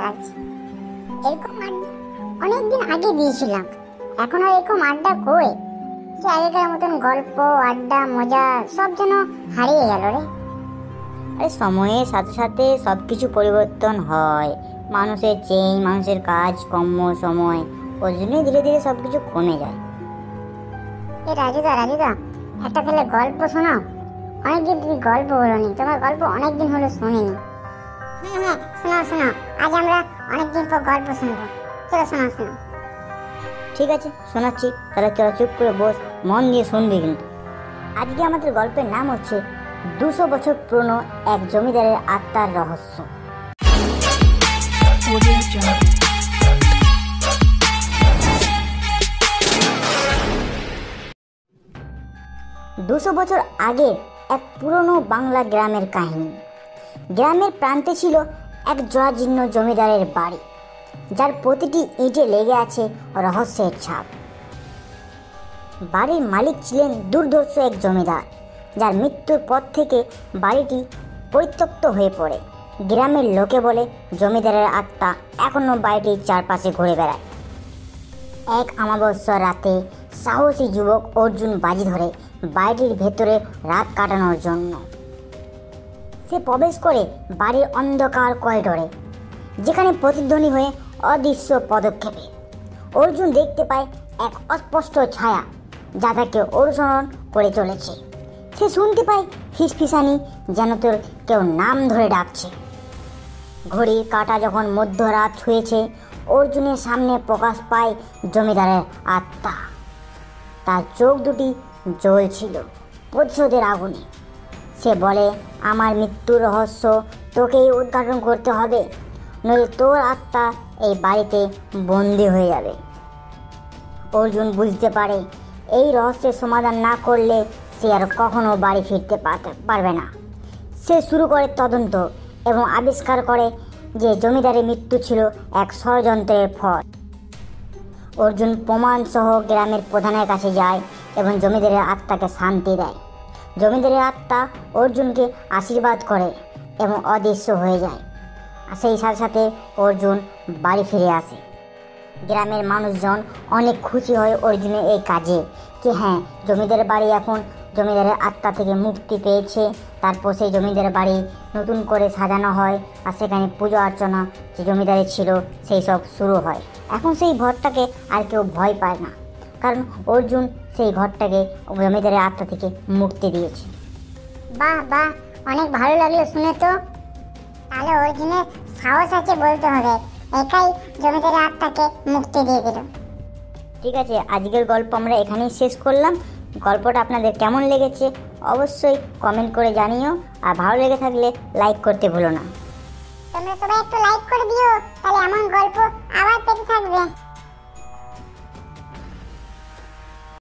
লাগছে। এরকম আড্ডা অনেকদিন আগে দিয়েছিলাম, এখন আর এরকম আড্ডা কই? সে আগেকার মতন গল্প আড্ডা মজা সব যেন হারিয়ে গেল রে। আরে সময়ের সাথে সাথে সব কিছু পরিবর্তন হয়, মানুষের চেঞ্জ, মানুষের কাজ কর্ম সময়, ওই জন্যই ধীরে ধীরে সব কিছু কমে যায়। এ রাজুদা একটা তাহলে গল্প শোনাও। অনেকদিন তুমি গল্প বলোনি, তোমার গল্প অনেকদিন হলো শুনিনি। হ্যাঁ শোনাও, আজ আমরা অনেকদিন পর গল্প শুনবো। চলো শোনাও। ঠিক আছে শোনাচ্ছি, তাহলে তোরা চুপ করে বস, মন দিয়ে শুনবি কিন্তু। আজকে আমাদের গল্পের নাম হচ্ছে 200 বছর পুরনো এক জমিদারের আত্মার রহস্য। 200 বছর আগে এক পুরনো বাংলা গ্রামের কাহিনী। গ্রামের প্রান্তে ছিল এক জরাজীর্ণ জমিদারের বাড়ি, যার প্রতিটি ইঁটে লেগে আছে রহস্যের ছাপ। বাড়ির মালিক ছিলেন দুর্ধর্ষ এক জমিদার, যার মৃত্যুর পর থেকে বাড়িটি পরিত্যক্ত হয়ে পড়ে। গ্রামের লোকে বলে জমিদারের আত্মা এখনও বাড়িটির চারপাশে ঘুরে বেড়ায়। এক অমাবস্যার রাতে সাহসী যুবক অর্জুন বাজি ধরে বাড়িটির ভেতরে রাত কাটানোর জন্য। সে প্রবেশ করে বাড়ির অন্ধকার করিডোরে, যেখানে প্রতিধ্বনি হয়ে অদৃশ্য পদক্ষেপে। অর্জুন দেখতে পায় এক অস্পষ্ট ছায়া, যা তাকে অনুসরণ করে চলেছে। সে শুনতে পায় ফিসফিসানি, যেন তোর কেউ নাম ধরে ডাকছে। ঘড়ির কাঁটা যখন মধ্যরাত ছুঁয়েছে, অর্জুনের সামনে প্রকাশ পায় জমিদারের আত্মা। তার চোখ দুটি জ্বলছিল প্রতিশোধের আগুনে। সে বলে, আমার মৃত্যুর রহস্য তোকেই উদ্ঘাটন করতে হবে, নইলে তোর আত্মা এই বাড়িতে বন্দি হয়ে যাবে। অর্জুন বুঝতে পারে এই রহস্যের সমাধান না করলে সে আর কখনো বাড়ি ফিরতে পারবে না। সে শুরু করে তদন্ত এবং আবিষ্কার করে যে জমিদারের মৃত্যু ছিল এক ষড়যন্ত্রের ফল। অর্জুন প্রমাণ সহ গ্রামের প্রধানের কাছে যায় এবং জমিদারের আত্মাকে শান্তি দেয়। জমিদারের আত্মা অর্জুনকে আশীর্বাদ করে এবং অদৃশ্য হয়ে যায়। আর সেই সাথে সাথে অর্জুন বাড়ি ফিরে আসে। গ্রামের মানুষজন অনেক খুশি হয় অর্জুনের এই কাজে, কি হ্যাঁ, জমিদারের বাড়ি এখন জমিদারের আত্মা থেকে মুক্তি পেয়েছে। তারপর সেই জমিদারের বাড়ি নতুন করে সাজানো হয়, আর সেখানে পুজো অর্চনা যে জমিদারি ছিল সেই সব শুরু হয়। এখন সেই ঘরটাকে আর কেউ ভয় পায় না, কারণ অর্জুন সেই ঘরটাকে জমিদারের আত্মা থেকে মুক্তি দিয়েছে। বাহ, অনেক ভালো লাগলো শুনে তো। তাহলে অর্জুনের সাহস আছে বলতে হবে, একাই জমিদারের আত্মাকে মুক্তি দিয়ে দিল। ঠিক আছে, আজকের গল্প আমরা এখানেই শেষ করলাম। গল্পটা আপনাদের কেমন লেগেছে অবশ্যই কমেন্ট করে জানিও, আর ভালো লেগে থাকলে লাইক করতে ভুলো না। তোমরা সবাই একটু লাইক করে দিও, তাহলে এমন গল্প আবার পেতে থাকবে।